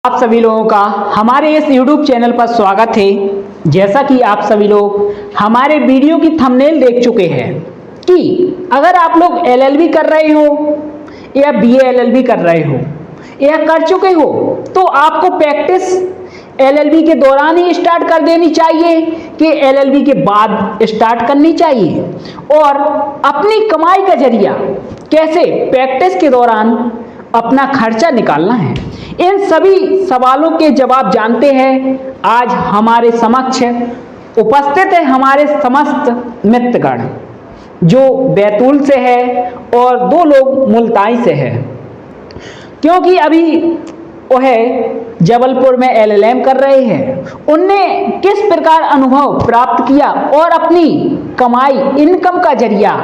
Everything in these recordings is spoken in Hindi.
आप सभी लोगों का हमारे इस YouTube चैनल पर स्वागत है। जैसा कि आप सभी लोग हमारे वीडियो की थंबनेल देख चुके हैं कि अगर आप लोग LLB कर रहे हो या BA LLB कर रहे हो या कर चुके हो तो आपको प्रैक्टिस LLB के दौरान ही स्टार्ट कर देनी चाहिए कि LLB के बाद स्टार्ट करनी चाहिए, और अपनी कमाई का जरिया कैसे प्रैक्टिस के दौरान अपना खर्चा निकालना है, इन सभी सवालों के जवाब जानते हैं। आज हमारे समक्ष उपस्थित है हमारे समस्त मित्रगण, जो बैतूल से है और 2 लोग मुल्ताई से है, क्योंकि अभी वह जबलपुर में LLM कर रहे हैं। उनने किस प्रकार अनुभव प्राप्त किया और अपनी कमाई इनकम का जरिया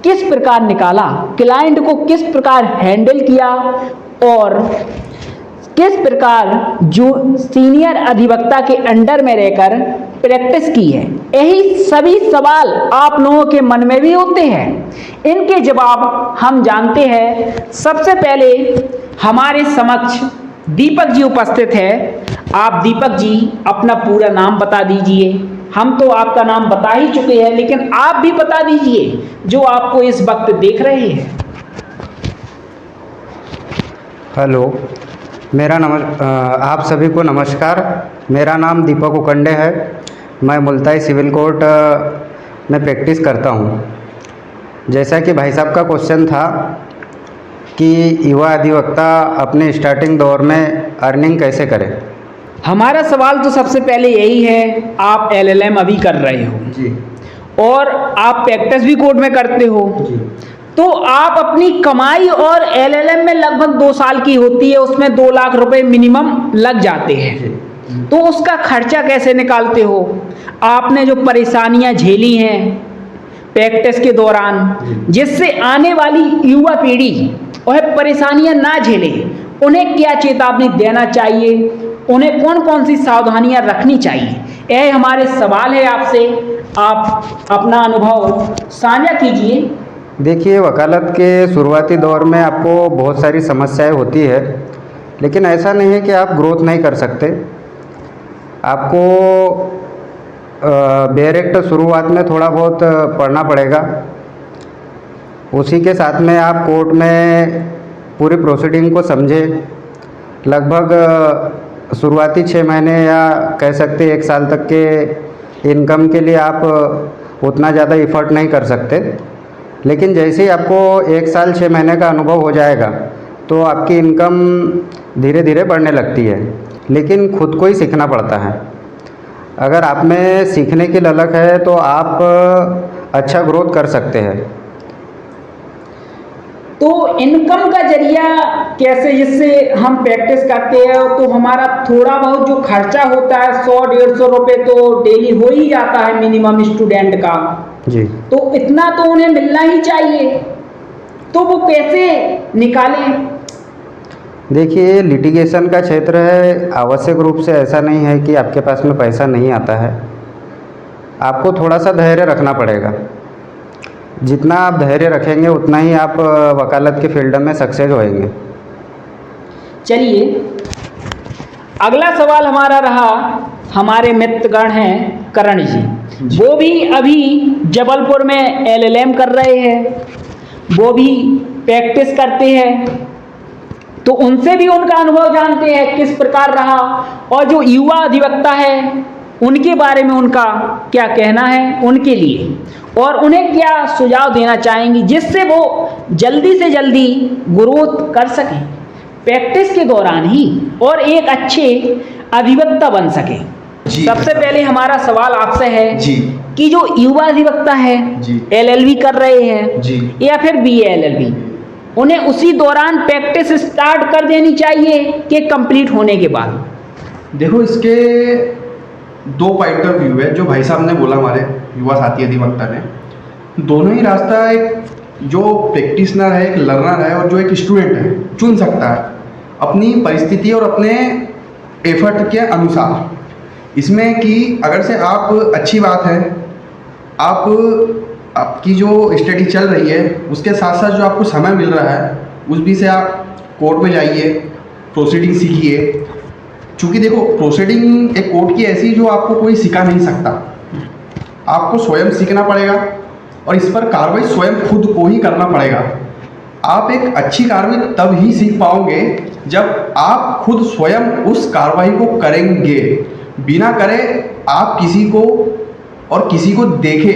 किस प्रकार निकाला, क्लाइंट को किस प्रकार हैंडल किया और किस प्रकार जो सीनियर अधिवक्ता के अंडर में रहकर प्रैक्टिस की है, यही सभी सवाल आप लोगों के मन में भी होते हैं। इनके जवाब हम जानते हैं। सबसे पहले हमारे समक्ष दीपक जी उपस्थित है। आप दीपक जी अपना पूरा नाम बता दीजिए। हम तो आपका नाम बता ही चुके हैं, लेकिन आप भी बता दीजिए जो आपको इस वक्त देख रहे हैं। हेलो, आप सभी को नमस्कार। मेरा नाम दीपक उकंडे है। मैं मुल्ताई सिविल कोर्ट में प्रैक्टिस करता हूँ। जैसा कि भाई साहब का क्वेश्चन था कि युवा अधिवक्ता अपने स्टार्टिंग दौर में अर्निंग कैसे करें, हमारा सवाल तो सबसे पहले यही है, आप LLM अभी कर रहे हो जी, और आप प्रैक्टिस भी कोर्ट में करते हो जी, तो आप अपनी कमाई और LLM में लगभग 2 साल की होती है, उसमें 2 लाख रुपए मिनिमम लग जाते हैं। तो उसका खर्चा कैसे निकालते हो? आपने जो परेशानियां झेली हैं प्रैक्टिस के दौरान, जिससे आने वाली युवा पीढ़ी वह परेशानियां ना झेले, उन्हें क्या चेतावनी देना चाहिए, उन्हें कौन कौन सी सावधानियां रखनी चाहिए, यह हमारे सवाल है आपसे। आप अपना अनुभव साझा कीजिए। देखिए, वकालत के शुरुआती दौर में आपको बहुत सारी समस्याएं होती है, लेकिन ऐसा नहीं है कि आप ग्रोथ नहीं कर सकते। आपको डायरेक्ट शुरुआत में थोड़ा बहुत पढ़ना पड़ेगा। उसी के साथ में आप कोर्ट में पूरी प्रोसीडिंग को समझें। लगभग शुरुआती 6 महीने या कह सकते 1 साल तक के इनकम के लिए आप उतना ज़्यादा एफर्ट नहीं कर सकते, लेकिन जैसे ही आपको 1 साल 6 महीने का अनुभव हो जाएगा तो आपकी इनकम धीरे धीरे बढ़ने लगती है। लेकिन खुद को ही सीखना पड़ता है। अगर आप में सीखने की ललक है तो आप अच्छा ग्रोथ कर सकते हैं। तो इनकम का जरिया कैसे, जिससे हम प्रैक्टिस करते हैं तो हमारा थोड़ा बहुत जो खर्चा होता है 100-150 रुपये तो डेली हो ही जाता है मिनिमम स्टूडेंट का जी, तो इतना तो उन्हें मिलना ही चाहिए, तो वो कैसे निकालें? देखिए, लिटिगेशन का क्षेत्र है, आवश्यक रूप से ऐसा नहीं है कि आपके पास में पैसा नहीं आता है। आपको थोड़ा सा धैर्य रखना पड़ेगा। जितना आप धैर्य रखेंगे उतना ही आप वकालत के फील्ड में सक्सेस होएंगे। चलिए, अगला सवाल हमारा रहा, हमारे मित्रगण हैं करण जी, वो भी अभी जबलपुर में LLM कर रहे हैं, वो भी प्रैक्टिस करते हैं, तो उनसे भी उनका अनुभव जानते हैं किस प्रकार रहा, और जो युवा अधिवक्ता है उनके बारे में उनका क्या कहना है उनके लिए, और उन्हें क्या सुझाव देना चाहेंगी जिससे वो जल्दी से जल्दी ग्रोथ कर सकें प्रैक्टिस के दौरान ही और एक अच्छे अधिवक्ता बन सके। सबसे पहले हमारा सवाल आपसे है जी, कि जो युवा अधिवक्ता है LLB कर रहे हैं जी, या फिर BA LLB, उन्हें उसी दौरान प्रैक्टिस स्टार्ट कर देनी चाहिए कि कंप्लीट होने के बाद? देखो, इसके 2 पॉइंट ऑफ व्यू है। जो भाई साहब ने बोला हमारे युवा साथी अधिवक्ता ने, दोनों ही रास्ता एक जो प्रैक्टिशनर है, एक लर्नर है और जो एक स्टूडेंट है चुन सकता है अपनी परिस्थिति और अपने एफर्ट के अनुसार। इसमें कि अगर से आप, अच्छी बात है, आपकी जो स्टडी चल रही है उसके साथ साथ जो आपको समय मिल रहा है उस भी से आप कोर्ट में जाइए, प्रोसीडिंग सीखिए, चूँकि देखो प्रोसीडिंग एक कोर्ट की ऐसी जो आपको कोई सिखा नहीं सकता, आपको स्वयं सीखना पड़ेगा और इस पर कार्रवाई स्वयं खुद को ही करना पड़ेगा। आप एक अच्छी कार्रवाई तब ही सीख पाओगे जब आप खुद स्वयं उस कार्रवाई को करेंगे। बिना करे आप किसी को और किसी को देखे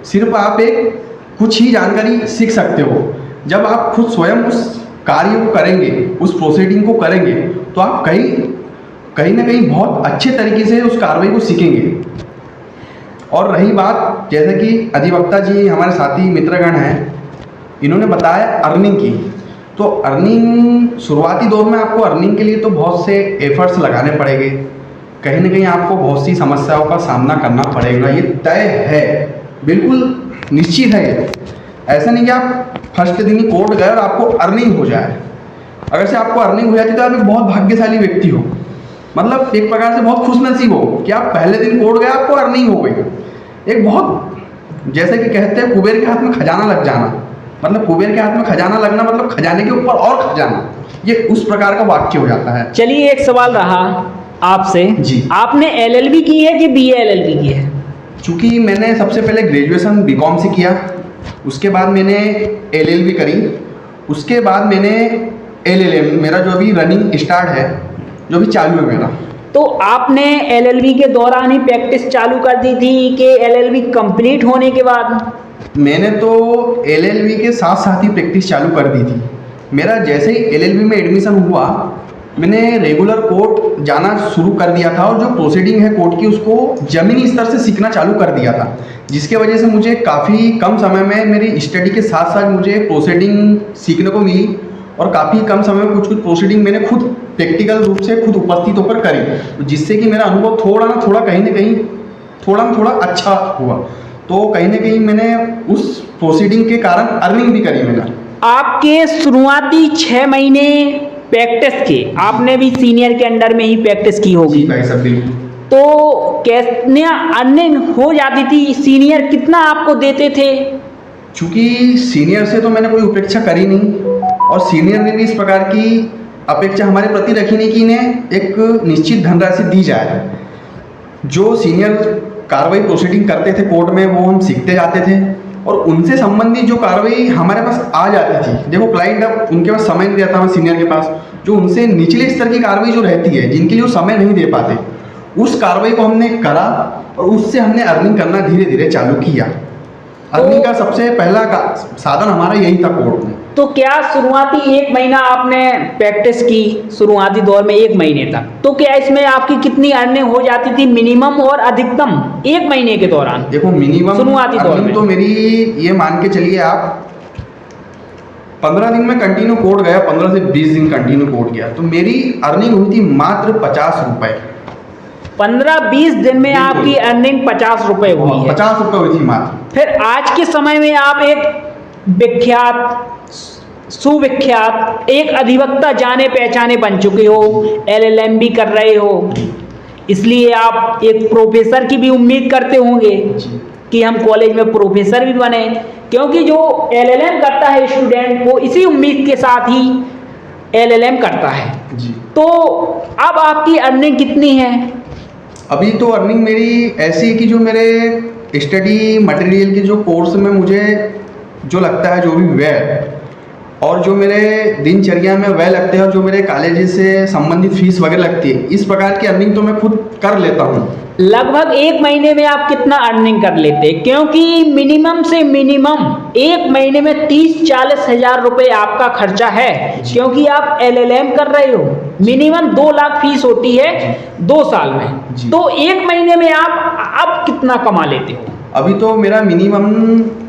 सिर्फ आप एक कुछ ही जानकारी सीख सकते हो। जब आप खुद स्वयं उस कार्य को करेंगे, उस प्रोसीडिंग को करेंगे, तो आप कहीं ना कहीं बहुत अच्छे तरीके से उस कार्रवाई को सीखेंगे। और रही बात, जैसे कि अधिवक्ता जी हमारे साथी मित्रगण हैं, इन्होंने बताया अर्निंग की, तो अर्निंग शुरुआती दौर में आपको अर्निंग के लिए तो बहुत से एफर्ट्स लगाने पड़ेंगे, कहीं ना कहीं आपको बहुत सी समस्याओं का सामना करना पड़ेगा। ये तय है, बिल्कुल निश्चित है। ये ऐसा नहीं कि आप फर्स्ट दिन ही कोर्ट गए और आपको अर्निंग हो जाए। अगर से आपको अर्निंग हो जाती तो आप एक बहुत भाग्यशाली व्यक्ति हो, मतलब एक प्रकार से बहुत खुशनसीब हो कि आप पहले दिन कोर्ट गए, आपको अर्निंग हो गई। एक बहुत, जैसे कि कहते हैं कुबेर के हाथ में खजाना लग जाना, मतलब कुबेर के हाथ में खजाना लगना मतलब खजाने के ऊपर और खजाना, ये उस प्रकार का वाक्य हो जाता है। चलिए एक सवाल रहा आपसे जी, आपने एलएलबी की है कि बीए एलएलबी की है? चूँकि मैंने सबसे पहले ग्रेजुएशन बीकॉम से किया, उसके बाद मैंने एलएलबी करी, उसके बाद मैंने एलएलएम, मेरा जो अभी रनिंग स्टार्ट है, जो भी चालू है मेरा। तो आपने एलएलबी के दौरान ही प्रैक्टिस चालू कर दी थी कि एलएलबी कंप्लीट होने के बाद? मैंने तो एलएलबी के साथ साथ ही प्रैक्टिस चालू कर दी थी। मेरा जैसे ही एलएलबी में एडमिशन हुआ, मैंने रेगुलर कोर्ट जाना शुरू कर दिया था और जो प्रोसीडिंग है कोर्ट की उसको ज़मीनी स्तर से सीखना चालू कर दिया था, जिसके वजह से मुझे काफ़ी कम समय में मेरी स्टडी के साथ साथ मुझे प्रोसीडिंग सीखने को मिली और काफ़ी कम समय में कुछ प्रोसीडिंग मैंने खुद प्रैक्टिकल रूप से खुद उपस्थित होकर करी, तो जिससे कि मेरा अनुभव थोड़ा ना थोड़ा कहीं ना कहीं थोड़ा अच्छा हुआ। तो कहीं ना कहीं मैंने उस प्रोसीडिंग के कारण अर्निंग भी करी मैंने। आपके शुरुआती 6 महीने प्रैक्टिस के आपने भी सीनियर के अंडर में ही प्रैक्टिस की होगी, भाई साहब बिल्कुल। तो कितनी अर्निंग हो जाती थी? सीनियर कितना आपको देते थे? चूँकि सीनियर से तो मैंने कोई अपेक्षा करी नहीं और सीनियर ने भी इस प्रकार की अपेक्षा हमारे प्रति रखी नहीं कि इन्हें एक निश्चित धनराशि दी जाए। जो सीनियर कार्रवाई प्रोसीडिंग करते थे कोर्ट में, वो हम सीखते जाते थे और उनसे संबंधित जो कार्रवाई हमारे पास आ जाती थी, देखो क्लाइंट अब उनके पास समय नहीं रहता, हमें सीनियर के पास जो उनसे निचले स्तर की कार्रवाई जो रहती है, जिनके लिए वो समय नहीं दे पाते, उस कार्रवाई को हमने करा और उससे हमने अर्निंग करना धीरे धीरे चालू किया। अर्निंग का सबसे पहला साधन हमारा यही था कोर्ट में। तो क्या शुरुआती 1 महीना आपने प्रैक्टिस की, शुरुआती दौर में 1 महीने तक, तो क्या इसमें आपकी कितनी अर्निंग हो जाती थी मिनिमम और अधिकतम 1 महीने के दौरान? देखो मिनिमम शुरुआती दौर में तो मेरी ये मान के चलिए आप 15 दिन में कंटिन्यू कोर्ट गया, 15 से 20 दिन कंटिन्यू कोर्ट गया, तो मेरी अर्निंग हुई थी मात्र 50 रुपए। 15-20 दिन में आपकी अर्निंग 50 रुपए हुई है? 50 रुपए हुई थी मात्र। फिर आज के समय में आप एक विख्यात, सुविख्यात एक अधिवक्ता जाने पहचाने बन चुके हो, एलएलएम भी कर रहे हो, इसलिए आप एक प्रोफेसर की भी उम्मीद करते होंगे कि हम कॉलेज में प्रोफेसर भी बने, क्योंकि जो एलएलएम करता है स्टूडेंट वो इसी उम्मीद के साथ ही एलएलएम करता है जी। तो अब आपकी अर्निंग कितनी है? अभी तो अर्निंग मेरी ऐसी है कि जो मेरे स्टडी मटेरियल के जो कोर्स में मुझे जो लगता है, जो भी व्यय और जो मेरे दिनचर्या में व्यय लगते हैं और जो मेरे कॉलेज से संबंधित फीस वगैरह लगती है, इस प्रकार की अर्निंग तो मैं खुद कर लेता हूँ। लगभग 1 महीने में आप कितना अर्निंग कर लेते हैं? क्योंकि मिनिमम से मिनिमम 1 महीने में 30-40 हज़ार रुपये आपका खर्चा है, क्योंकि आप एलएलएम कर रहे हो, मिनिमम 2 लाख फीस होती है 2 साल में, तो 1 महीने में आप अब कितना कमा लेते हो? अभी तो मेरा मिनिमम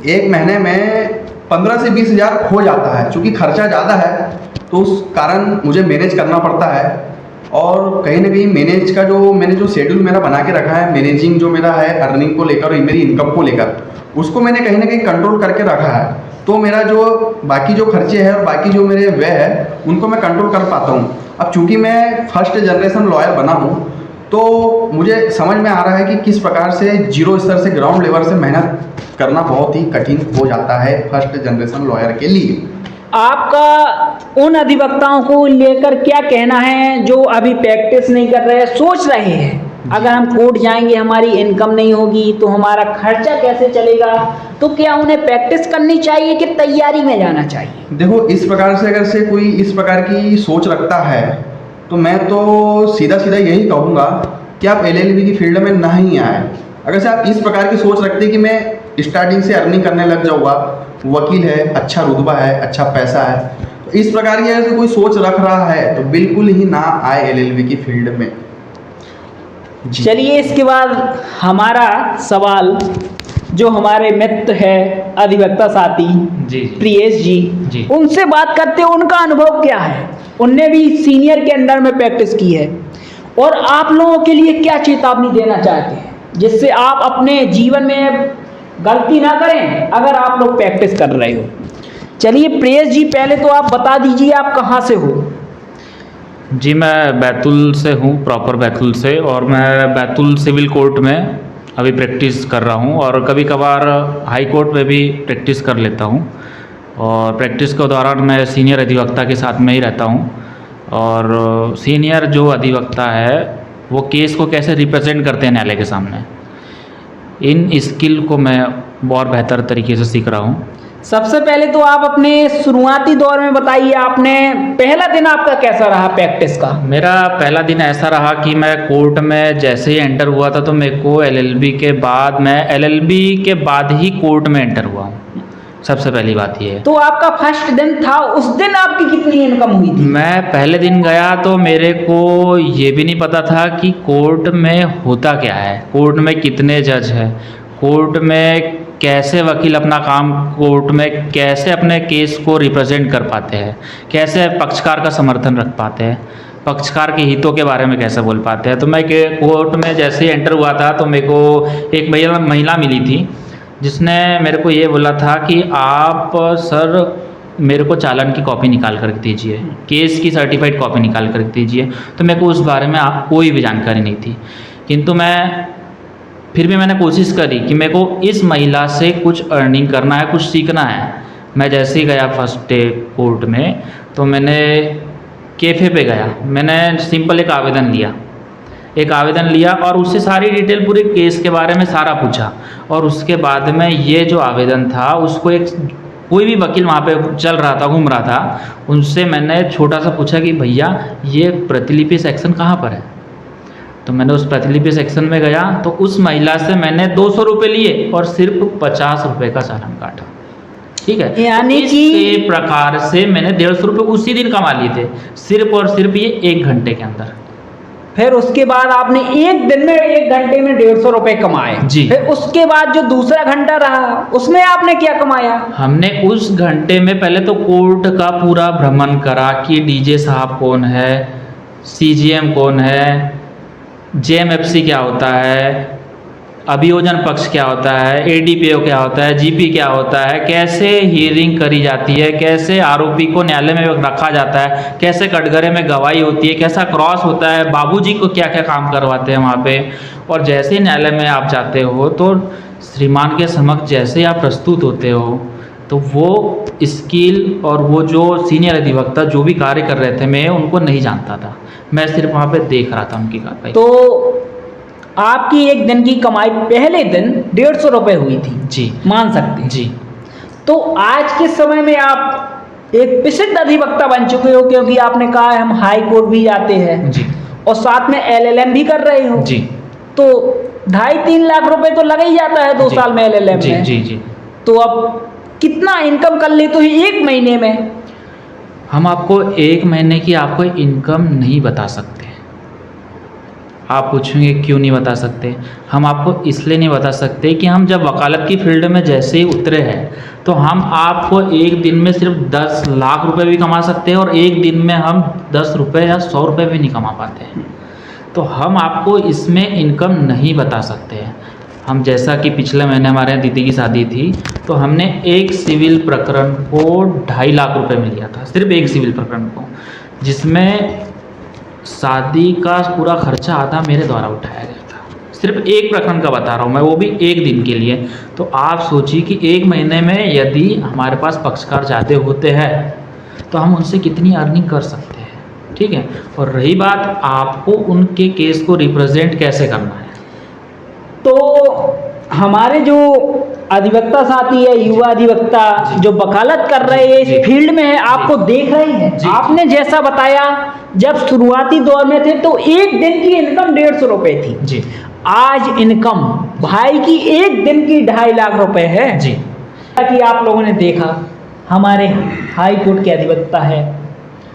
1 महीने में 15 से 20 हज़ार हो जाता है, क्योंकि खर्चा ज़्यादा है तो उस कारण मुझे मैनेज करना पड़ता है। और कहीं ना कहीं मैनेज का जो मैंने जो शेड्यूल मेरा बना के रखा है, मैनेजिंग जो मेरा है अर्निंग को लेकर और मेरी इनकम को लेकर, उसको मैंने कहीं ना कहीं कंट्रोल करके रखा है, तो मेरा जो बाकी जो खर्चे हैं और बाकी जो मेरे व्यय है उनको मैं कंट्रोल कर पाता हूँ। अब चूँकि मैं फर्स्ट जनरेशन लॉयर बना हूँ तो मुझे समझ में आ रहा है कि किस प्रकार से जीरो स्तर से ग्राउंड लेवल से मेहनत करना बहुत ही कठिन हो जाता है फर्स्ट जनरेशन लॉयर के लिए। आपका उन अधिवक्ताओं को लेकर क्या कहना है जो अभी प्रैक्टिस नहीं कर रहे, सोच रहे हैं अगर हम कोर्ट जाएंगे हमारी इनकम नहीं होगी तो हमारा खर्चा कैसे चलेगा, तो क्या उन्हें प्रैक्टिस करनी चाहिए कि तैयारी में जाना चाहिए? देखो, इस प्रकार से अगर से कोई इस प्रकार की सोच रखता है तो मैं तो सीधा सीधा यही कहूँगा कि आप एलएलबी की फील्ड में ना ही आए। अगर से आप इस प्रकार की सोच रखते हैं कि मैं स्टार्टिंग से अर्निंग करने लग जाऊँगा, वकील है, अच्छा रुतबा है, अच्छा पैसा है, तो इस प्रकार की अगर कोई सोच रख रहा है तो बिल्कुल ही ना आए एलएलबी की फील्ड में। चलिए, इसके बाद हमारा सवाल जो हमारे मित्र है अधिवक्ता साथी जी प्रियेश जी। जी, उनसे बात करते हैं, उनका अनुभव क्या है, उनने भी सीनियर के अंडर में प्रैक्टिस की है और आप लोगों के लिए क्या चेतावनी देना चाहते हैं जिससे आप अपने जीवन में गलती ना करें अगर आप लोग प्रैक्टिस कर रहे हो। चलिए प्रियेश जी, पहले तो आप बता दीजिए आप कहाँ से हो? जी, मैं बैतूल से हूँ, प्रॉपर बैतूल से, और मैं बैतूल सिविल कोर्ट में अभी प्रैक्टिस कर रहा हूँ और कभी कभार हाई कोर्ट में भी प्रैक्टिस कर लेता हूँ। और प्रैक्टिस के दौरान मैं सीनियर अधिवक्ता के साथ में ही रहता हूँ और सीनियर जो अधिवक्ता है वो केस को कैसे रिप्रेजेंट करते हैं न्यायालय के सामने, इन स्किल को मैं बहुत बेहतर तरीके से सीख रहा हूँ। सबसे पहले तो आप अपने शुरुआती दौर में बताइए, आपने पहला दिन आपका कैसा रहा प्रैक्टिस का? मेरा पहला दिन ऐसा रहा कि मैं कोर्ट में जैसे ही एंटर हुआ था तो मेरे को एलएलबी के बाद ही कोर्ट में एंटर हुआ हूँ। सबसे पहली बात ये है। तो आपका फर्स्ट दिन था, उस दिन आपकी कितनी इनकम हुई थी? मैं पहले दिन गया तो मेरे को ये भी नहीं पता था कि कोर्ट में होता क्या है, कोर्ट में कितने जज हैं, कोर्ट में कैसे वकील अपना काम, कोर्ट में कैसे अपने केस को रिप्रेजेंट कर पाते हैं, कैसे पक्षकार का समर्थन रख पाते हैं, पक्षकार के हितों के बारे में कैसे बोल पाते हैं। तो मैं कोर्ट में जैसे ही एंटर हुआ था तो मेरे को एक महिला मिली थी जिसने मेरे को ये बोला था कि आप सर मेरे को चालान की कॉपी निकाल कर दीजिए, केस की सर्टिफाइड कॉपी निकाल कर दीजिए। तो मेरे को उस बारे में कोई भी जानकारी नहीं थी, किंतु फिर भी मैंने कोशिश करी कि मेरे को इस महिला से कुछ अर्निंग करना है, कुछ सीखना है। मैं जैसे ही गया फर्स्ट डे कोर्ट में तो मैंने कैफ़े पे गया, मैंने सिंपल एक आवेदन लिया और उससे सारी डिटेल पूरे केस के बारे में सारा पूछा। और उसके बाद में ये जो आवेदन था उसको कोई भी वकील वहाँ पे चल रहा था, घूम रहा था, उनसे मैंने छोटा सा पूछा कि भैया ये प्रतिलिपि सेक्शन कहाँ पर है। तो मैंने उस प्रतिलिपि सेक्शन में गया तो उस महिला से मैंने 200 रुपये लिए और सिर्फ 50 रुपये का चालान काटा। ठीक है, यानी कि इस प्रकार से मैंने 150 रुपये उसी दिन कमा लिए थे, सिर्फ और सिर्फ ये 1 घंटे के अंदर। फिर उसके बाद आपने एक दिन में 1 घंटे में 150 रुपये कमाए जी। फिर उसके बाद जो दूसरा घंटा रहा उसमें आपने क्या कमाया? हमने उस घंटे में पहले तो कोर्ट का पूरा भ्रमण करा कि डीजे साहब कौन है, सीजीएम कौन है, जेएमएफसी क्या होता है, अभियोजन पक्ष क्या होता है, एडीपीओ क्या होता है, जीपी क्या होता है, कैसे हियरिंग करी जाती है, कैसे आरोपी को न्यायालय में रखा जाता है, कैसे कटघरे में गवाही होती है, कैसा क्रॉस होता है, बाबूजी को क्या क्या काम करवाते हैं वहाँ पे। और जैसे ही न्यायालय में आप जाते हो तो श्रीमान के समक्ष जैसे ही आप प्रस्तुत होते हो तो वो स्किल और वो जो सीनियर अधिवक्ता जो भी कार्य कर रहे थे मैं उनको नहीं जानता था, मैं सिर्फ वहाँ पे देख रहा था उनकी कार्रवाई। तो आपकी एक दिन की कमाई पहले दिन 150 रुपये हुई थी जी, मान सकते हैं जी। तो आज के समय में आप एक प्रसिद्ध अधिवक्ता बन चुके हो, क्योंकि आपने कहा है हम हाई कोर्ट भी जाते हैं जी और साथ में एलएलएम भी कर रहे हो जी। तो 2.5-3 लाख रुपए तो लग ही जाता है 2 जी, साल में एलएलएम जी, में। जी जी। तो अब कितना इनकम कर लेते हो 1 महीने में? हम आपको 1 महीने की आपको इनकम नहीं बता सकते। आप पूछेंगे क्यों नहीं बता सकते? हम आपको इसलिए नहीं बता सकते कि हम जब वकालत की फील्ड में जैसे ही उतरे हैं तो हम आपको एक दिन में सिर्फ 10 लाख रुपए भी कमा सकते हैं और एक दिन में हम 10 रुपये या 100 रुपये भी नहीं कमा पाते हैं। तो हम आपको इसमें इनकम नहीं बता सकते हैं। हम जैसा कि पिछले महीने हमारे यहाँ दीदी की शादी थी तो हमने एक सिविल प्रकरण को 2.5 लाख रुपए में लिया था, सिर्फ एक सिविल प्रकरण को, जिसमें शादी का पूरा खर्चा आधा मेरे द्वारा उठाया गया था। सिर्फ एक प्रकरण का बता रहा हूँ मैं, वो भी एक दिन के लिए। तो आप सोचिए कि 1 महीने में यदि हमारे पास पक्षकार ज़्यादा होते हैं तो हम उनसे कितनी अर्निंग कर सकते हैं, ठीक है। और रही बात आपको उनके केस को रिप्रेजेंट कैसे करना है, तो हमारे जो अधिवक्ता साथी है, युवा अधिवक्ता जो वकालत कर रहे हैं, जी। इस फील्ड में है, आपको देख रहे हैं। जी। आपने जैसा बताया, जब शुरुआती दौर में थे तो एक दिन की इनकम 150 रुपए थी। जी आज इनकम भाई की एक दिन की 2.5 लाख रुपए है। जी कि आप लोगों ने देखा, हमारे हाई कोर्ट के अधिवक्ता है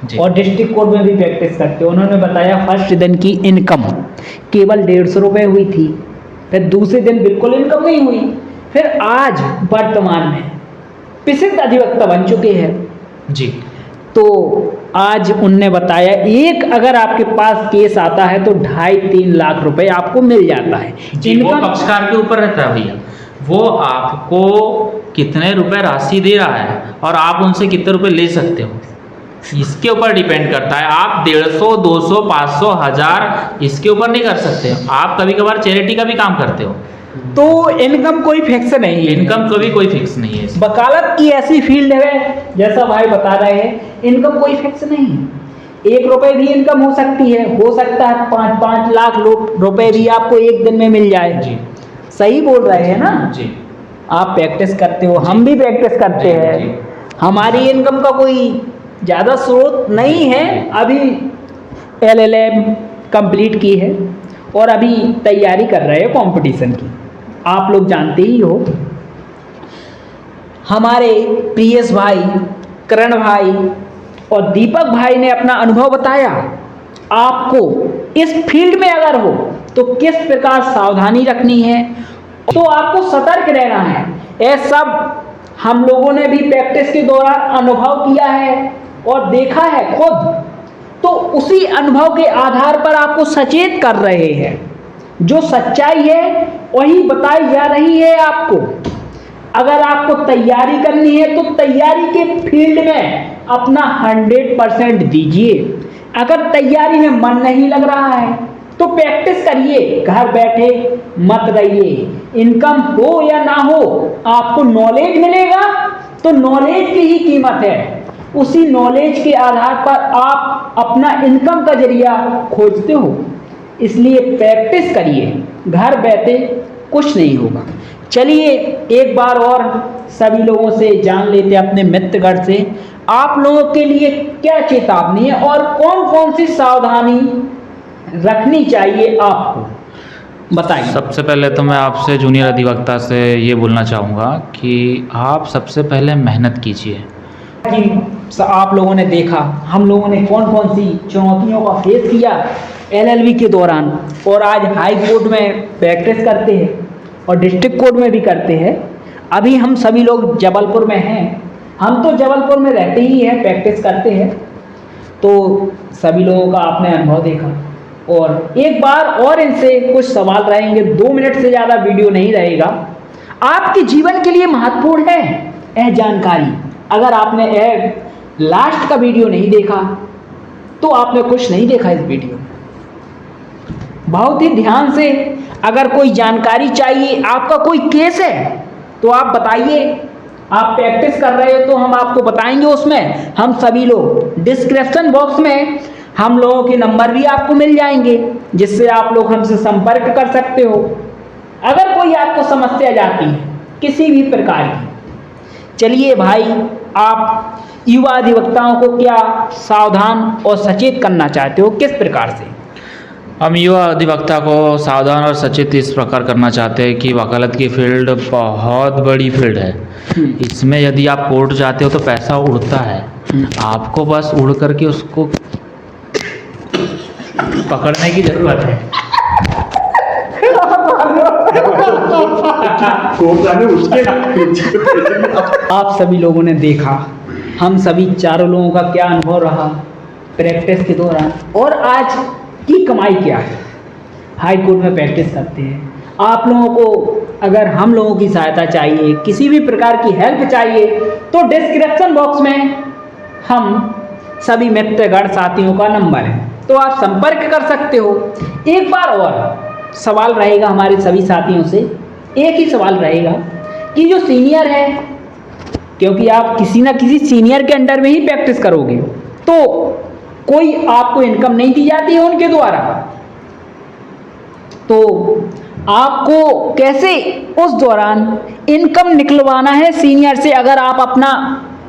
जी और डिस्ट्रिक्ट कोर्ट में भी प्रैक्टिस करते हैं। उन्होंने बताया फर्स्ट दिन की इनकम केवल 150 रुपए हुई थी, फिर दूसरे दिन बिल्कुल इनकम नहीं हुई, फिर आज वर्तमान में प्रसिद्ध अधिवक्ता बन चुके हैं। जी तो आज उनने बताया एक अगर आपके पास केस आता है तो 2.5-3 लाख रुपए आपको मिल जाता है। जी, वो पक्षकार के ऊपर रहता है भैया, वो आपको कितने रुपए राशि दे रहा है और आप उनसे कितने रुपए ले सकते हो, इसके ऊपर डिपेंड करता है। आप 150, 200, 500, 1000 इसके ऊपर नहीं कर सकते। आप कभी कभार चैरिटी का भी काम करते हो, तो इनकम कोई फिक्स नहीं है। इनकम कभी कोई फिक्स नहीं है। वकालत की ऐसी फील्ड है, जैसा भाई बता रहे हैं, इनकम कोई फिक्स नहीं है। 1 रुपए भी इनकम हो सकती है, हो सकता है 5-5 लाख रुपए भी आपको एक दिन में मिल जाए। जी सही बोल रहे हैं ना? जी आप प्रैक्टिस करते हो, हम भी प्रैक्टिस करते जी, हैं। जी। हमारी इनकम का कोई ज़्यादा स्रोत नहीं है। अभी LLM कंप्लीट की है और अभी तैयारी कर रहे हैं कंपटीशन की। आप लोग जानते ही हो, हमारे प्रियस भाई, करण भाई और दीपक भाई ने अपना अनुभव बताया। आपको इस फील्ड में अगर हो तो किस प्रकार सावधानी रखनी है, तो आपको सतर्क रहना है। ये सब हम लोगों ने भी प्रैक्टिस के दौरान अनुभव किया है और देखा है खुद, तो उसी अनुभव के आधार पर आपको सचेत कर रहे हैं। जो सच्चाई है वही बताई जा रही है आपको। अगर आपको तैयारी करनी है तो तैयारी के फील्ड में अपना 100% दीजिए। अगर तैयारी में मन नहीं लग रहा है तो प्रैक्टिस करिए, घर बैठे मत रहिए। इनकम हो या ना हो, आपको नॉलेज मिलेगा तो नॉलेज की ही कीमत है। उसी नॉलेज के आधार पर आप अपना इनकम का जरिया खोजते हो। इसलिए प्रैक्टिस करिए, घर बैठे कुछ नहीं होगा। चलिए एक बार और सभी लोगों से जान लेते हैं, अपने मित्रगण से, आप लोगों के लिए क्या चेतावनी है और कौन कौन सी सावधानी रखनी चाहिए आपको, बताइए। सबसे पहले तो मैं आपसे जूनियर अधिवक्ता से ये बोलना चाहूँगा कि आप सबसे पहले मेहनत कीजिए। जी, आप लोगों ने देखा हम लोगों ने कौन कौन सी चुनौतियों का फेस किया LLB के दौरान, और आज हाई कोर्ट में प्रैक्टिस करते हैं और डिस्ट्रिक्ट कोर्ट में भी करते हैं। अभी हम सभी लोग जबलपुर में हैं, हम तो जबलपुर में रहते ही हैं, प्रैक्टिस करते हैं। तो सभी लोगों का आपने अनुभव देखा, और एक बार और इनसे कुछ सवाल रहेंगे, 2 मिनट से ज़्यादा वीडियो नहीं रहेगा। आपके जीवन के लिए महत्वपूर्ण है यह जानकारी। अगर आपने लास्ट का वीडियो नहीं देखा तो आपने कुछ नहीं देखा इस वीडियो में। बहुत ही ध्यान से, अगर कोई जानकारी चाहिए, आपका कोई केस है तो आप बताइए। आप प्रैक्टिस कर रहे हो तो हम आपको बताएंगे। उसमें हम सभी लोग डिस्क्रिप्शन बॉक्स में हम लोगों के नंबर भी आपको मिल जाएंगे, जिससे आप लोग हमसे संपर्क कर सकते हो। अगर कोई आपको समस्या जाती है किसी भी प्रकार की। चलिए भाई, आप युवा अधिवक्ताओं को क्या सावधान और सचेत करना चाहते हो, किस प्रकार से? हम युवा अधिवक्ता को सावधान और सचेत इस प्रकार करना चाहते हैं कि वकालत की फील्ड बहुत बड़ी फील्ड है। इसमें यदि आप कोर्ट जाते हो तो पैसा उड़ता है, आपको बस उड़ करके उसको पकड़ने की जरूरत है। आप सभी लोगों ने देखा, हम सभी चारों लोगों का क्या अनुभव रहा प्रैक्टिस के दौरान, और आज की कमाई क्या है। हाई कोर्ट में प्रैक्टिस करते हैं। आप लोगों को अगर हम लोगों की सहायता चाहिए, किसी भी प्रकार की हेल्प चाहिए, तो डिस्क्रिप्शन बॉक्स में हम सभी मित्रगण साथियों का नंबर है, तो आप संपर्क कर सकते हो। एक बार और सवाल रहेगा हमारे सभी साथियों से, एक ही सवाल रहेगा कि जो सीनियर है क्योंकि आप किसी ना किसी सीनियर के अंडर में ही प्रैक्टिस करोगे, तो कोई आपको इनकम नहीं दी जाती है उनके द्वारा। तो आपको कैसे उस दौरान इनकम निकलवाना है सीनियर से, अगर आप अपना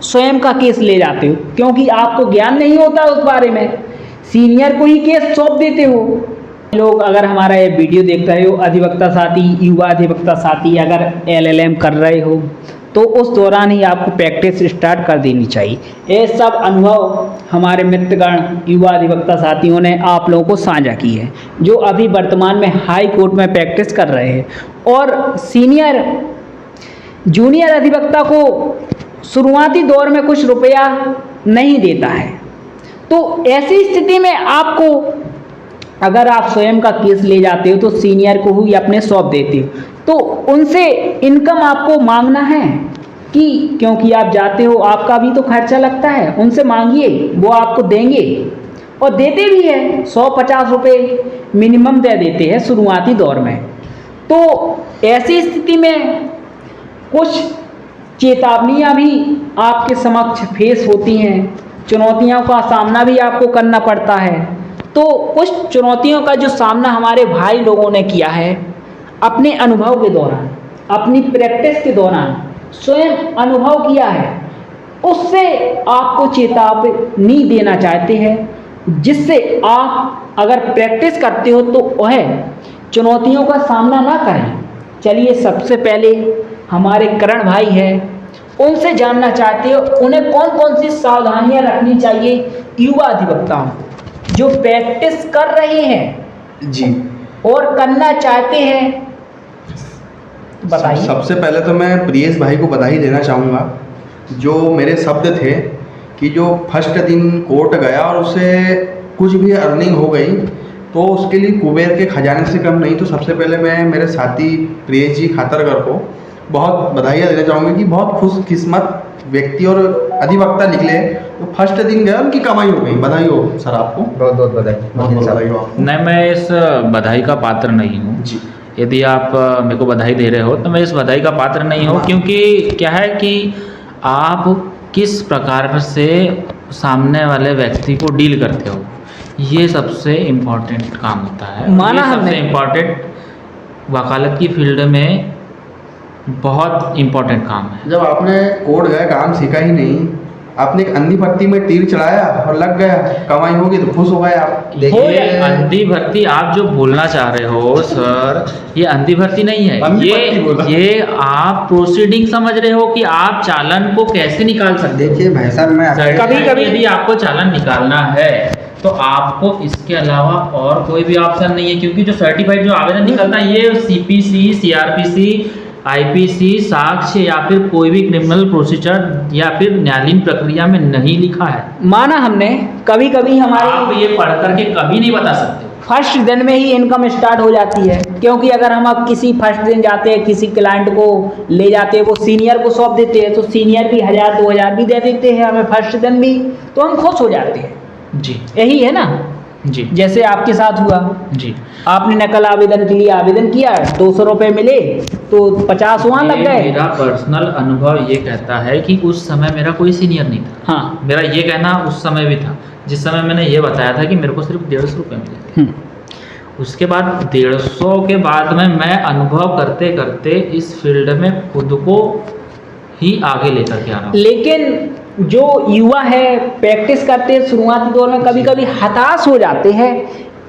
स्वयं का केस ले जाते हो, क्योंकि आपको ज्ञान नहीं होता उस बारे में, सीनियर को ही केस सौंप देते हो। लोग अगर हमारा ये वीडियो देख रहे हो, अधिवक्ता साथी, युवा अधिवक्ता साथी, अगर LLM कर रहे हो तो उस दौरान ही आपको प्रैक्टिस स्टार्ट कर देनी चाहिए। ये सब अनुभव हमारे मित्रगण युवा अधिवक्ता साथियों ने आप लोगों को साझा की है, जो अभी वर्तमान में हाई कोर्ट में प्रैक्टिस कर रहे हैं और सीनियर जूनियर अधिवक्ता को शुरुआती दौर में कुछ रुपया नहीं देता है। तो ऐसी स्थिति में आपको, अगर आप स्वयं का केस ले जाते हो तो सीनियर को ही अपने सौंप देते हो, तो उनसे इनकम आपको मांगना है कि, क्योंकि आप जाते हो, आपका भी तो खर्चा लगता है, उनसे मांगिए, वो आपको देंगे और देते भी हैं। 100-50 रुपये मिनिमम दे देते हैं शुरुआती दौर में। तो ऐसी स्थिति में कुछ चेतावनियाँ भी आपके समक्ष फेस होती हैं, चुनौतियों का सामना भी आपको करना पड़ता है। तो कुछ चुनौतियों का जो सामना हमारे भाई लोगों ने किया है अपने अनुभव के दौरान, अपनी प्रैक्टिस के दौरान स्वयं अनुभव किया है, उससे आपको चेतावनी देना चाहते हैं, जिससे आप अगर प्रैक्टिस करते हो तो वह चुनौतियों का सामना ना करें। चलिए, सबसे पहले हमारे करण भाई हैं, उनसे जानना चाहते हो उन्हें कौन कौन सी सावधानियां रखनी चाहिए युवा अधिवक्ताओं जो प्रैक्टिस कर रहे हैं जी और करना चाहते हैं, बताइए। सबसे पहले तो मैं प्रियेश भाई को बधाई देना चाहूँगा, जो मेरे शब्द थे कि जो फर्स्ट दिन कोर्ट गया और उसे कुछ भी अर्निंग हो गई तो उसके लिए कुबेर के खजाने से कम नहीं। तो सबसे पहले मैं मेरे साथी प्रियेश जी खातरकर को बहुत बधाइयाँ देना चाहूँगा कि बहुत खुशकिस्मत व्यक्ति और अधिवक्ता निकले। तो फर्स्ट दिन गया, उनकी कमाई हो गई। बधाई हो सर आपको, बहुत बहुत बधाई। बहुत बहुत बधाई हो आपको। नहीं, मैं इस बधाई का पात्र नहीं हूँ जी। यदि आप मेरे को बधाई दे रहे हो तो मैं इस बधाई का पात्र नहीं हूँ, क्योंकि क्या है कि आप किस प्रकार से सामने वाले व्यक्ति को डील करते हो, ये सबसे इम्पोर्टेंट काम होता है। माना ये सबसे हमने इम्पोर्टेंट वकालत की फील्ड में बहुत इम्पोर्टेंट काम है। जब आपने कोर्ट गए, काम सीखा ही नहीं, आपने एक अंधी भर्ती में तीर चढ़ाया और लग गया, कमाई होगी तो खुश हो गए आप। ये अंधी भर्ती आप जो बोलना चाह रहे हो सर, ये अंधी भर्ती नहीं है, अंधी भर्ती बोला। ये आप प्रोसीडिंग समझ रहे हो कि आप चालान को कैसे निकाल सकते हो। देखिए भाई साहब, मैं कभी-कभी यदि आपको चालान निकालना है तो आपको इसके अलावा और कोई भी ऑप्शन नहीं है, क्योंकि जो सर्टिफाइड जो आवेदन निकलता है ये CPC, CRPC, IPC, साक्ष्य या फिर कोई भी क्रिमिनल प्रोसीजर या फिर न्यायालयीन प्रक्रिया में नहीं लिखा है। माना हमने, कभी कभी आप हमारी ये पढ़ करके कभी नहीं बता सकते। फर्स्ट दिन में ही इनकम स्टार्ट हो जाती है, क्योंकि अगर हम अब किसी फर्स्ट दिन जाते हैं, किसी क्लाइंट को ले जाते हैं, वो सीनियर को सौंप देते हैं, तो सीनियर भी 1000-2000 भी दे देते हैं हमें फर्स्ट दिन भी, तो हम खुश हो जाते हैं। जी यही है ना, जी जैसे आपके साथ हुआ, जी। आपने नकल आवेदन के लिए आवेदन किया, 200 रुपये मिले तो 50 वहाँ लग गए। मेरा पर्सनल अनुभव ये कहता है कि उस समय मेरा कोई सीनियर नहीं था। हाँ, मेरा ये कहना उस समय भी था, जिस समय मैंने ये बताया था कि मेरे को सिर्फ 150 रुपये मिले थे। उसके बाद 150 के बाद में मैं अनुभव करते करते इस फील्ड में खुद को ही आगे लेकर के आ रहा हूँ। लेकिन जो युवा है प्रैक्टिस करते हैं शुरुआती दौर में, कभी कभी हताश हो जाते हैं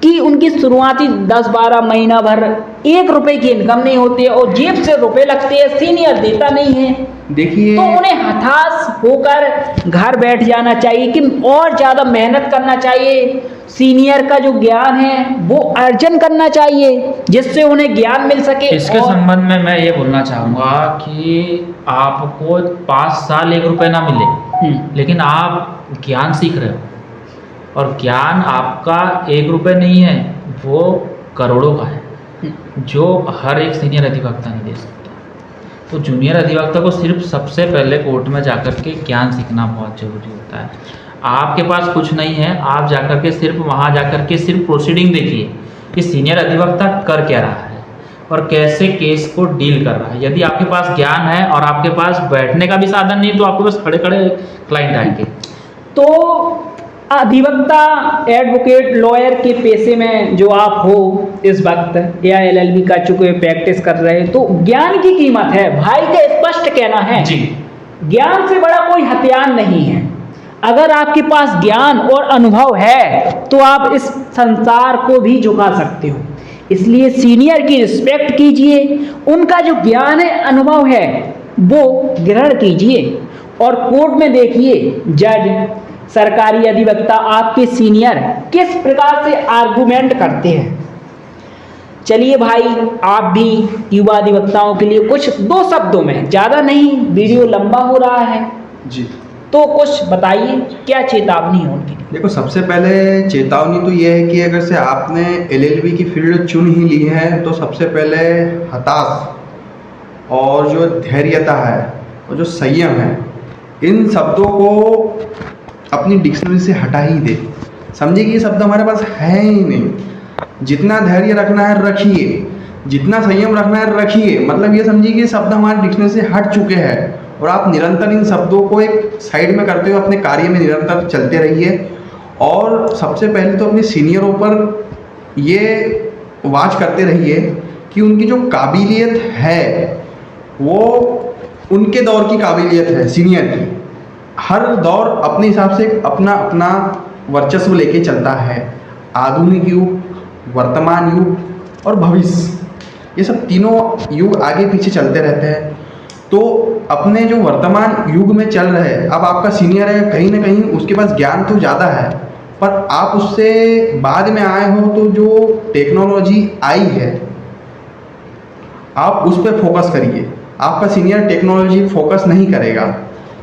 कि उनकी शुरुआती 10-12 महीना भर 1 रुपए की इनकम नहीं होती है और जेब से रुपए लगते हैं, सीनियर देता नहीं है। देखिए, तो उन्हें हताश होकर घर बैठ जाना चाहिए कि और ज़्यादा मेहनत करना चाहिए, सीनियर का जो ज्ञान है वो अर्जन करना चाहिए, जिससे उन्हें ज्ञान मिल सके। इसके और संबंध में मैं ये बोलना चाहूँगा कि आपको 5 साल 1 रुपये ना मिले, लेकिन आप ज्ञान सीख रहे हो, और ज्ञान आपका 1 रुपये नहीं है, वो करोड़ों का है, जो हर एक सीनियर अधिवक्ता नहीं दे सकता। तो जूनियर अधिवक्ता को सिर्फ सबसे पहले कोर्ट में जाकर के ज्ञान सीखना बहुत ज़रूरी होता है। आपके पास कुछ नहीं है, आप जाकर के सिर्फ वहाँ जाकर के सिर्फ प्रोसीडिंग देखिए कि सीनियर अधिवक्ता कर क्या रहा है, और कैसे केस को डील कर रहा है। यदि आपके पास ज्ञान है और आपके पास बैठने का भी साधन नहीं तो आपके पास खड़े खड़े क्लाइंट आएंगे। तो अधिवक्ता, एडवोकेट, लॉयर के पेशे में जो आप हो इस वक्त या एलएलबी कर चुके हो, प्रैक्टिस कर रहे हो, तो ज्ञान की कीमत है। भाई का स्पष्ट कहना है जी, ज्ञान से बड़ा कोई हथियार नहीं है। अगर आपके पास ज्ञान और अनुभव है तो आप इस संसार को भी झुका सकते हो। इसलिए सीनियर की रिस्पेक्ट कीजिए, उनका जो ज्ञान है, अनुभव है, वो ग्रहण कीजिए। और कोर्ट में देखिए जज, सरकारी अधिवक्ता, आपके सीनियर किस प्रकार से आर्गुमेंट करते हैं। चलिए भाई, आप भी युवा अधिवक्ताओं के लिए कुछ 2 शब्दों में, ज़्यादा नहीं, वीडियो लंबा हो रहा है, जी, तो कुछ बताइए क्या चेतावनी है उनके लिए। देखो सबसे पहले चेतावनी तो ये है कि अगर से आपने एलएलबी की फील्ड चुन ही ली है तो सबसे पहले हताश और जो धैर्यता है और जो संयम है, इन शब्दों को अपनी डिक्शनरी से हटा ही दे। समझिए कि ये शब्द हमारे पास है ही नहीं। जितना धैर्य रखना है रखिए, जितना संयम रखना है रखिए, मतलब ये समझिए कि ये शब्द हमारे डिक्शनरी से हट चुके हैं और आप निरंतर इन शब्दों को एक साइड में करते हुए अपने कार्य में निरंतर चलते रहिए। और सबसे पहले तो अपने सीनियरों पर ये वाच करते रहिए कि उनकी जो काबिलियत है वो उनके दौर की काबिलियत है। सीनियर की हर दौर अपने हिसाब से अपना अपना वर्चस्व लेके चलता है। आधुनिक युग, वर्तमान युग और भविष्य, ये सब तीनों युग आगे पीछे चलते रहते हैं। तो अपने जो वर्तमान युग में चल रहे हैं, अब आपका सीनियर है, कहीं ना कहीं उसके पास ज्ञान तो ज़्यादा है, पर आप उससे बाद में आए हो तो जो टेक्नोलॉजी आई है आप उस पर फोकस करिए। आपका सीनियर टेक्नोलॉजी फोकस नहीं करेगा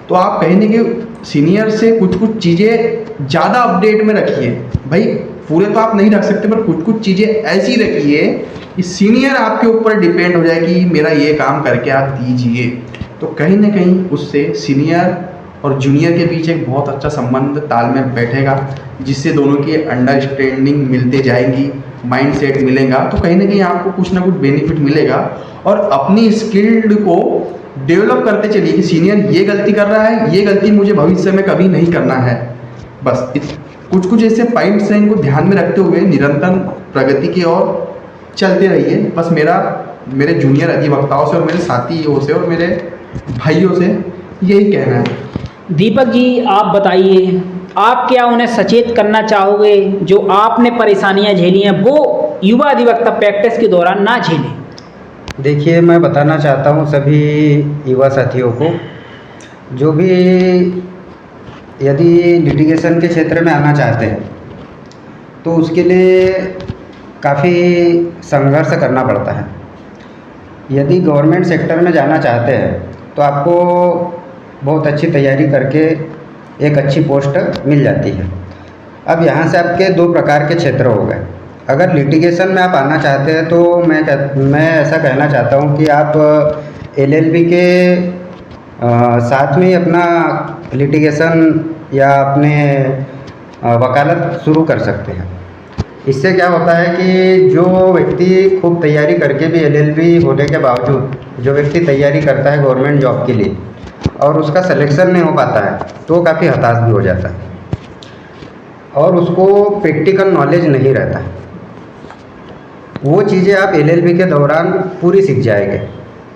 तो आप कहीं ना कहीं सीनियर से कुछ कुछ चीज़ें ज़्यादा अपडेट में रखिए। भाई पूरे तो आप नहीं रख सकते, पर कुछ कुछ चीज़ें ऐसी रखिए कि सीनियर आपके ऊपर डिपेंड हो जाए कि मेरा ये काम करके आप दीजिए। तो कहीं ना कहीं उससे सीनियर और जूनियर के बीच एक बहुत अच्छा संबंध तालमेल बैठेगा, जिससे दोनों की अंडरस्टैंडिंग मिलते जाएंगी, माइंडसेट मिलेगा। तो कहीं ना कहीं आपको कुछ ना कुछ बेनिफिट मिलेगा और अपनी स्किल्ड को डेवलप करते चलिए कि सीनियर ये गलती कर रहा है, ये गलती मुझे भविष्य में कभी नहीं करना है। बस कुछ कुछ ऐसे पॉइंट्स हैं, इनको ध्यान में रखते हुए निरंतर प्रगति की ओर चलते रहिए। बस मेरे जूनियर अधिवक्ताओं से और मेरे साथियों से और मेरे भाइयों से यही कहना है। दीपक जी, आप बताइए, आप क्या उन्हें सचेत करना चाहोगे जो आपने परेशानियां झेली हैं वो युवा अधिवक्ता प्रैक्टिस के दौरान ना झेलें? देखिए, मैं बताना चाहता हूँ सभी युवा साथियों को, जो भी यदि लिटिगेशन के क्षेत्र में आना चाहते हैं तो उसके लिए काफ़ी संघर्ष करना पड़ता है। यदि गवर्नमेंट सेक्टर में जाना चाहते हैं तो आपको बहुत अच्छी तैयारी करके एक अच्छी पोस्ट मिल जाती है। अब यहाँ से आपके 2 प्रकार के क्षेत्र हो गए। अगर लिटिगेशन में आप आना चाहते हैं तो मैं ऐसा कहना चाहता हूँ कि आप एलएलबी के साथ में ही अपना लिटिगेशन या अपने वकालत शुरू कर सकते हैं। इससे क्या होता है कि जो व्यक्ति खूब तैयारी करके भी एलएलबी होने के बावजूद जो व्यक्ति तैयारी करता है गवर्नमेंट जॉब के लिए और उसका सिलेक्शन नहीं हो पाता है तो वो काफ़ी हताश भी हो जाता है और उसको प्रैक्टिकल नॉलेज नहीं रहता है। वो चीज़ें आप एलएलबी के दौरान पूरी सीख जाएंगे।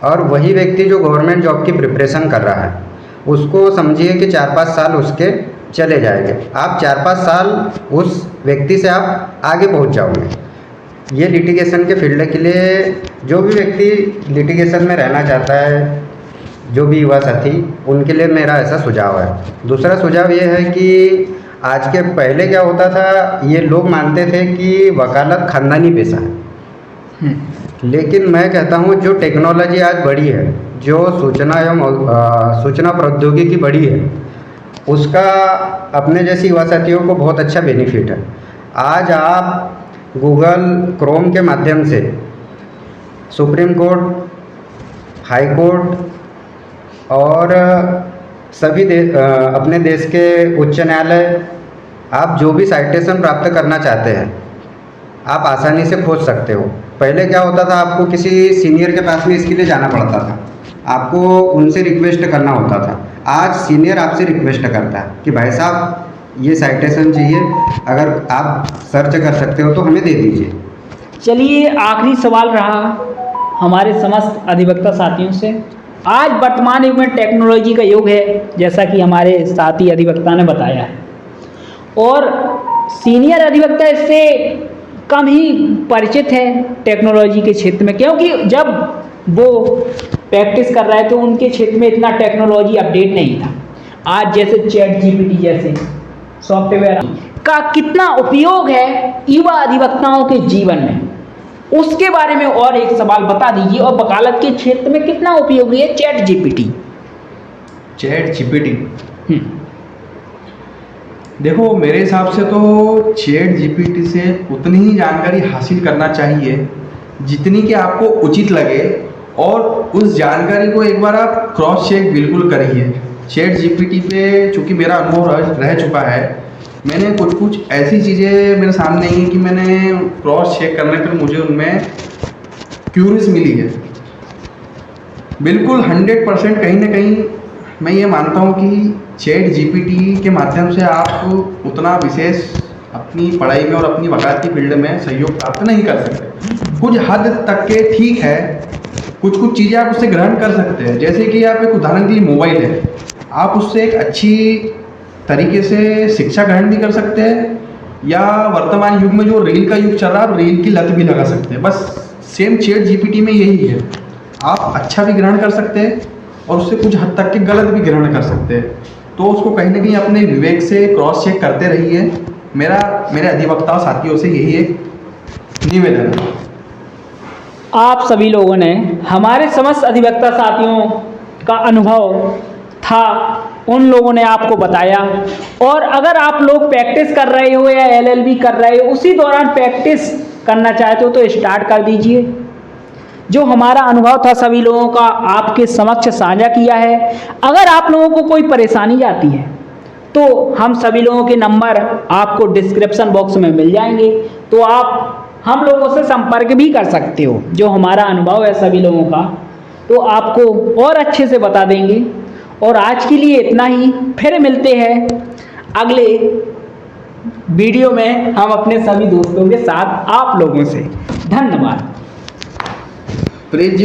और वही व्यक्ति जो गवर्नमेंट जॉब की प्रिपरेशन कर रहा है उसको समझिए कि 4-5 साल उसके चले जाएंगे। आप 4-5 साल उस व्यक्ति से आप आगे पहुंच जाओगे। ये लिटिगेशन के फील्ड के लिए जो भी व्यक्ति लिटिगेशन में रहना चाहता है, जो भी युवा साथी, उनके लिए मेरा ऐसा सुझाव है। दूसरा सुझाव ये है कि आज के पहले क्या होता था, ये लोग मानते थे कि वकालत खानदानी पेशा है, लेकिन मैं कहता हूँ जो टेक्नोलॉजी आज बढ़ी है, जो सूचना प्रौद्योगिकी बढ़ी है, उसका अपने जैसे युवा साथियों को बहुत अच्छा बेनिफिट है। आज आप गूगल क्रोम के माध्यम से सुप्रीम कोर्ट, हाई कोर्ट और सभी अपने देश के उच्च न्यायालय, आप जो भी साइटेशन प्राप्त करना चाहते हैं आप आसानी से खोज सकते हो। पहले क्या होता था, आपको किसी सीनियर के पास में इसके लिए जाना पड़ता था, आपको उनसे रिक्वेस्ट करना होता था। आज सीनियर आपसे रिक्वेस्ट करता है कि भाई साहब ये साइटेशन चाहिए, अगर आप सर्च कर सकते हो तो हमें दे दीजिए। चलिए, आखिरी सवाल रहा हमारे समस्त अधिवक्ता साथियों से। आज वर्तमान युग में टेक्नोलॉजी का युग है, जैसा कि हमारे साथी अधिवक्ता ने बताया है, और सीनियर अधिवक्ता इससे कम ही परिचित है टेक्नोलॉजी के क्षेत्र में, क्योंकि जब वो प्रैक्टिस कर रहा है तो उनके क्षेत्र में इतना टेक्नोलॉजी अपडेट नहीं था। आज जैसे चैट जीपीटी जैसे सॉफ्टवेयर का कितना उपयोग है युवा अधिवक्ताओं के जीवन में, उसके बारे में और एक सवाल बता दीजिए। और वकालत के क्षेत्र में कितना उपयोगी है चैट जीपीटी? चैट जीपीटी, देखो मेरे हिसाब से तो चैट जीपीटी से उतनी ही जानकारी हासिल करना चाहिए जितनी कि आपको उचित लगे, और उस जानकारी को एक बार आप क्रॉस चेक बिल्कुल करिए। चैट जीपीटी पे चूँकि मेरा अनुभव रह चुका है, मैंने कुछ ऐसी चीज़ें मेरे सामने आई हैं कि मैंने क्रॉस चेक करने पर मुझे उनमें क्यूरीज मिली है। बिल्कुल 100% कहीं ना कहीं मैं ये मानता हूँ कि चैट जीपीटी के माध्यम से आप उतना विशेष अपनी पढ़ाई में और अपनी वकालत की फील्ड में सहयोग प्राप्त नहीं कर सकते। कुछ हद तक के ठीक है, कुछ चीज़ें आप उससे ग्रहण कर सकते हैं। जैसे कि आप एक उदाहरण के लिए मोबाइल है, आप उससे एक अच्छी तरीके से शिक्षा ग्रहण भी कर सकते हैं, या वर्तमान युग में जो रील का युग चल रहा है, आप रील की लत भी लगा सकते हैं। बस सेम चैट जीपीटी में यही है, आप अच्छा भी ग्रहण कर सकते हैं और उससे कुछ हद तक के गलत भी ग्रहण कर सकते हैं। तो उसको कहीं ना कहीं अपने विवेक से क्रॉस चेक करते रहिए। मेरे अधिवक्ता साथियों से यही एक निवेदन है। आप सभी लोगों ने हमारे समस्त अधिवक्ता साथियों का अनुभव था, उन लोगों ने आपको बताया। और अगर आप लोग प्रैक्टिस कर रहे हो या एलएलबी कर रहे हो, उसी दौरान प्रैक्टिस करना चाहते हो तो स्टार्ट कर दीजिए। जो हमारा अनुभव था सभी लोगों का आपके समक्ष साझा किया है। अगर आप लोगों को कोई परेशानी आती है तो हम सभी लोगों के नंबर आपको डिस्क्रिप्शन बॉक्स में मिल जाएंगे, तो आप हम लोगों से संपर्क भी कर सकते हो। जो हमारा अनुभव है सभी लोगों का, तो आपको और अच्छे से बता देंगे। और आज के लिए इतना ही, फिर मिलते हैं अगले वीडियो में हम अपने सभी दोस्तों के साथ आप लोगों से। धन्यवाद। प्रीत जी